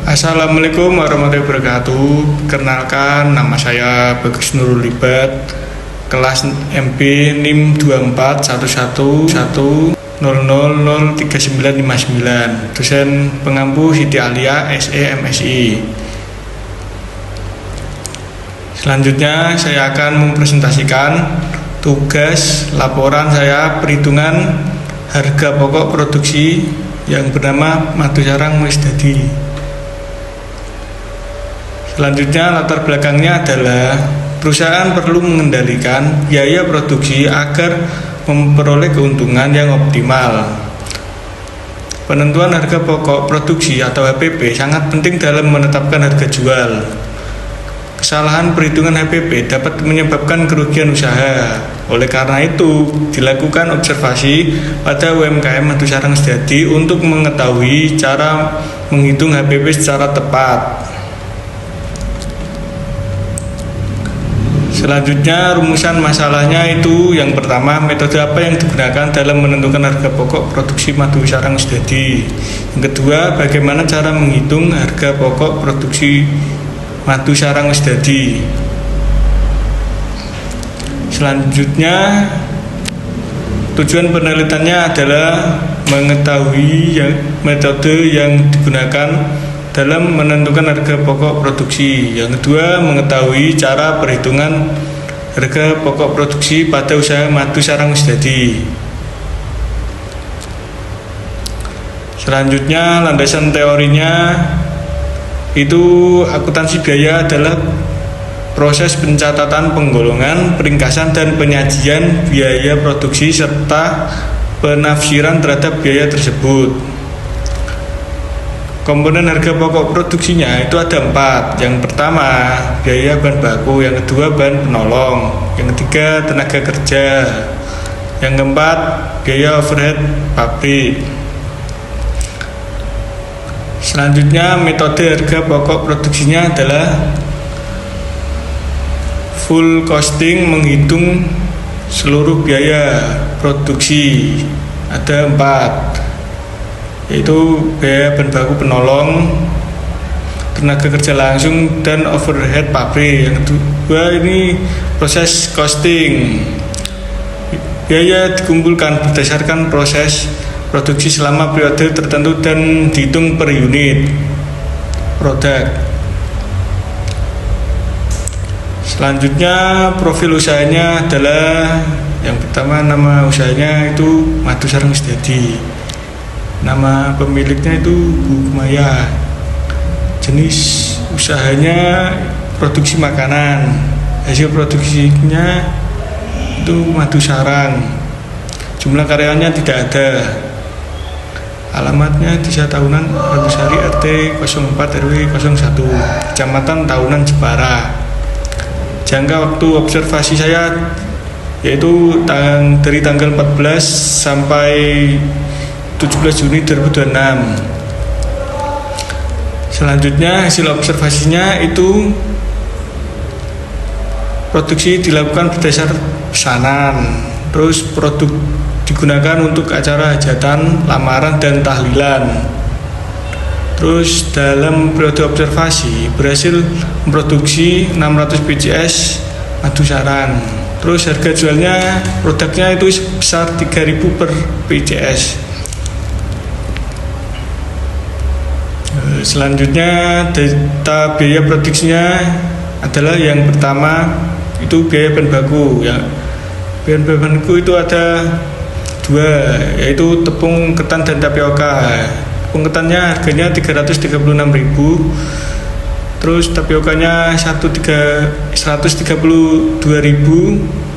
Assalamualaikum warahmatullahi wabarakatuh. Kenalkan, nama saya Bagus Nurul Libat, kelas MB NIM 241110003959, dosen pengampu Siti Alia SE MSI. Selanjutnya saya akan mempresentasikan tugas laporan saya perhitungan harga pokok produksi yang bernama Madu Sarang Wis Dadi. Selanjutnya latar belakangnya adalah perusahaan perlu mengendalikan biaya produksi agar memperoleh keuntungan yang optimal. Penentuan harga pokok produksi atau HPP sangat penting dalam menetapkan harga jual. Kesalahan perhitungan HPP dapat menyebabkan kerugian usaha. Oleh karena itu, dilakukan observasi pada UMKM Madu Sarang Wis Dadi untuk mengetahui cara menghitung HPP secara tepat. Selanjutnya, rumusan masalahnya itu yang pertama, metode apa yang digunakan dalam menentukan harga pokok produksi Madu Sarang Wis Dadi. Yang kedua, bagaimana cara menghitung harga pokok produksi Madu Sarang Wis Dadi. Selanjutnya, tujuan penelitiannya adalah mengetahui metode yang digunakan dalam menentukan harga pokok produksi. Yang kedua, mengetahui cara perhitungan harga pokok produksi pada usaha Madu Sarang Wis Dadi. Selanjutnya, landasan teorinya itu akuntansi biaya adalah proses pencatatan, penggolongan, peringkasan, dan penyajian biaya produksi serta penafsiran terhadap biaya tersebut. Komponen harga pokok produksinya itu ada 4. Yang pertama, biaya bahan baku. Yang kedua, bahan penolong. Yang ketiga, tenaga kerja. Yang keempat, biaya overhead pabrik. Selanjutnya, metode harga pokok produksinya adalah full costing, menghitung seluruh biaya produksi. Ada 4, yaitu biaya bahan baku penolong, tenaga kerja langsung, dan overhead pabrik. Yang kedua ini proses costing. Biaya dikumpulkan berdasarkan proses produksi selama periode tertentu dan dihitung per unit produk. Selanjutnya, profil usahanya adalah yang pertama, nama usahanya itu Madu Sarang Wis Dadi. Nama pemiliknya itu Bu Maya. Jenis usahanya produksi makanan. Hasil produksinya itu madu sarang. Jumlah karyawannya tidak ada. Alamatnya Desa Tahunan Rambusari RT 04 RW 01, Kecamatan Tahunan Jepara. Jangka waktu observasi saya yaitu dari tanggal 14 sampai 17 Juni 2026. Selanjutnya, hasil observasinya itu produksi dilakukan berdasar pesanan. Terus produk digunakan untuk acara hajatan, lamaran, dan tahlilan. Terus dalam periode observasi berhasil memproduksi 600 PCS madu sarang. Terus harga jualnya produknya itu sebesar 3.000 per PCS. Selanjutnya, data biaya produksinya adalah yang pertama itu biaya bahan baku. Ya, bahan baku itu ada 2, yaitu tepung ketan dan tapioka. Tepung ketannya harganya 336.000, terus tapiokanya 132.000,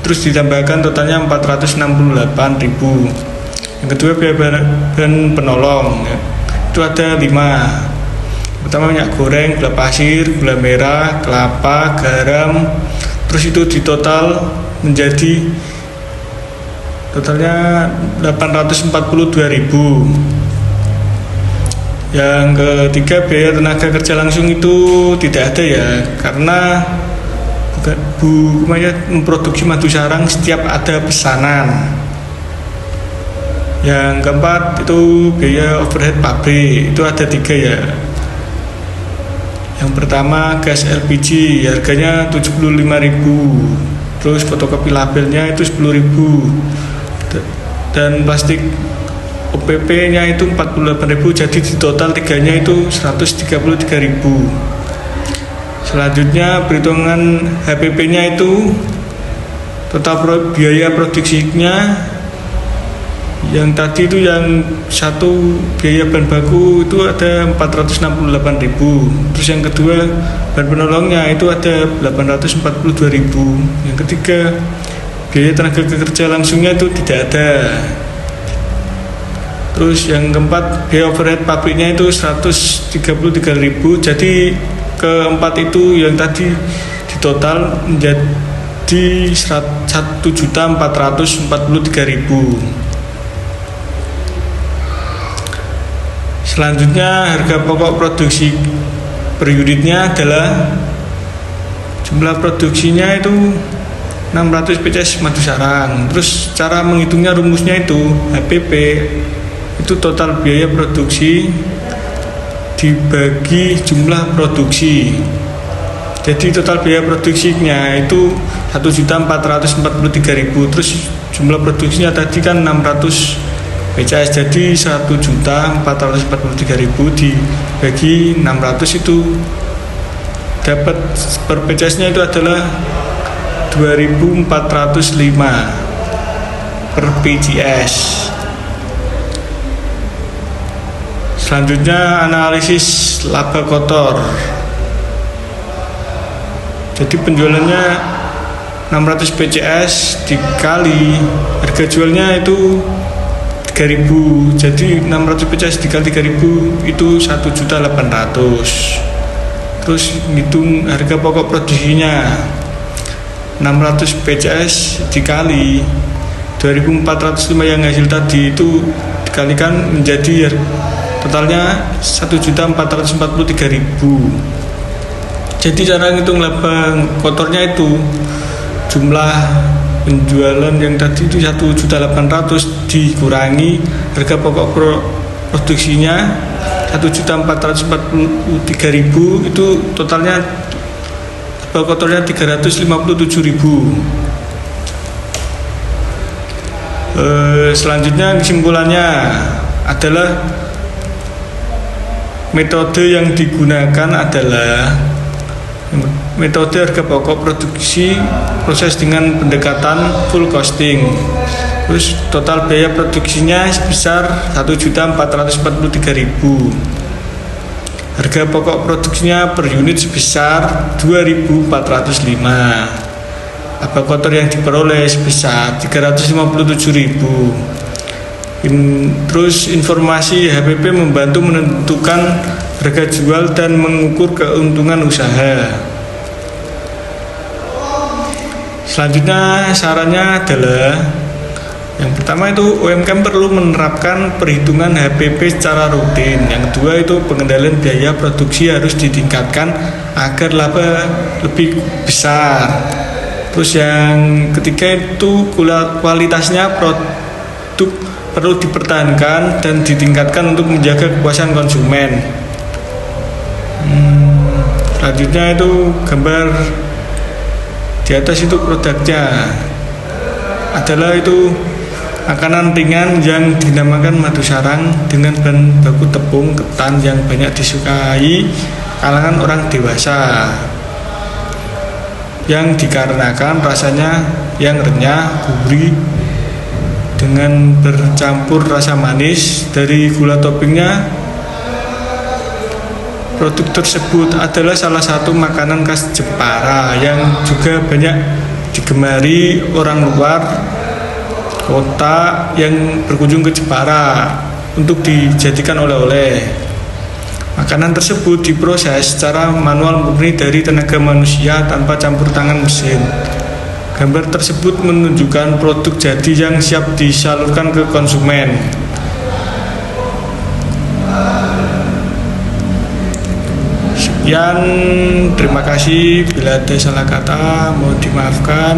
terus ditambahkan totalnya 468.000. Yang kedua, biaya bahan penolong, ya, itu ada 5. Pertama, minyak goreng, gula pasir, gula merah, kelapa, garam. Terus itu di total menjadi totalnya 842.000. Yang ketiga, biaya tenaga kerja langsung itu tidak ada ya, karena Bu Maya memproduksi madu sarang setiap ada pesanan. Yang keempat itu biaya overhead pabrik, itu ada 3 ya. Yang pertama gas LPG harganya 75.000, terus fotokopi labelnya itu 10.000, dan plastik OPP nya itu 48.000, jadi di total tiganya itu 133.000. Selanjutnya perhitungan HPP nya itu total biaya produksinya. Yang tadi itu yang satu biaya bahan baku itu ada 468.000. Terus yang kedua bahan penolongnya itu ada 842.000. Yang ketiga biaya tenaga kerja langsungnya itu tidak ada. Terus yang keempat biaya overhead pabriknya itu 133.000. Jadi keempat itu yang tadi di total menjadi 1.443.000. Selanjutnya harga pokok produksi per unitnya adalah jumlah produksinya itu 600 PCS madu sarang. Terus cara menghitungnya rumusnya itu HPP itu total biaya produksi dibagi jumlah produksi. Jadi total biaya produksinya itu 1.443.000. Terus jumlah produksinya tadi kan 600 PCS, jadi 1.443.000 dibagi 600 itu dapat per PCS nya itu adalah 2.405 per PCS. Selanjutnya analisis laba kotor. Jadi penjualannya 600 PCS dikali harga jualnya itu 3.000, jadi 600 PCS dikali 3.000 itu 1.800.000. Terus hitung harga pokok produksinya 600 PCS dikali 2.405 yang hasil tadi itu dikalikan menjadi totalnya 1.443.000. Jadi cara ngitung laba kotornya itu jumlah penjualan yang tadi itu 1.800.000 dikurangi harga pokok produksinya 1.443.000 itu totalnya laba kotornya 357.000. Selanjutnya kesimpulannya adalah metode yang digunakan adalah metode harga pokok produksi proses dengan pendekatan full costing. Terus total biaya produksinya sebesar 1.443.000. Harga pokok produksinya per unit sebesar 2.405. Laba kotor yang diperoleh sebesar 357.000. Terus informasi HPP membantu menentukan harga jual dan mengukur keuntungan usaha. Selanjutnya sarannya adalah yang pertama itu UMKM perlu menerapkan perhitungan HPP secara rutin. Yang kedua itu pengendalian biaya produksi harus ditingkatkan agar laba lebih besar. Terus yang ketiga itu kualitasnya produk perlu dipertahankan dan ditingkatkan untuk menjaga kepuasan konsumen. Selanjutnya itu gambar di atas itu produknya adalah itu makanan ringan yang dinamakan madu sarang dengan bahan baku tepung ketan yang banyak disukai kalangan orang dewasa, yang dikarenakan rasanya yang renyah, gurih dengan bercampur rasa manis dari gula toppingnya. Produk tersebut adalah salah satu makanan khas Jepara yang juga banyak digemari orang luar kota yang berkunjung ke Jepara untuk dijadikan oleh-oleh. Makanan tersebut diproses secara manual murni dari tenaga manusia tanpa campur tangan mesin. Gambar tersebut menunjukkan produk jadi yang siap disalurkan ke konsumen. Sekian, terima kasih. Bila ada salah kata mohon dimaafkan.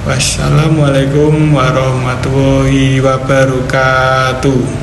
Wassalamualaikum warahmatullahi wabarakatuh.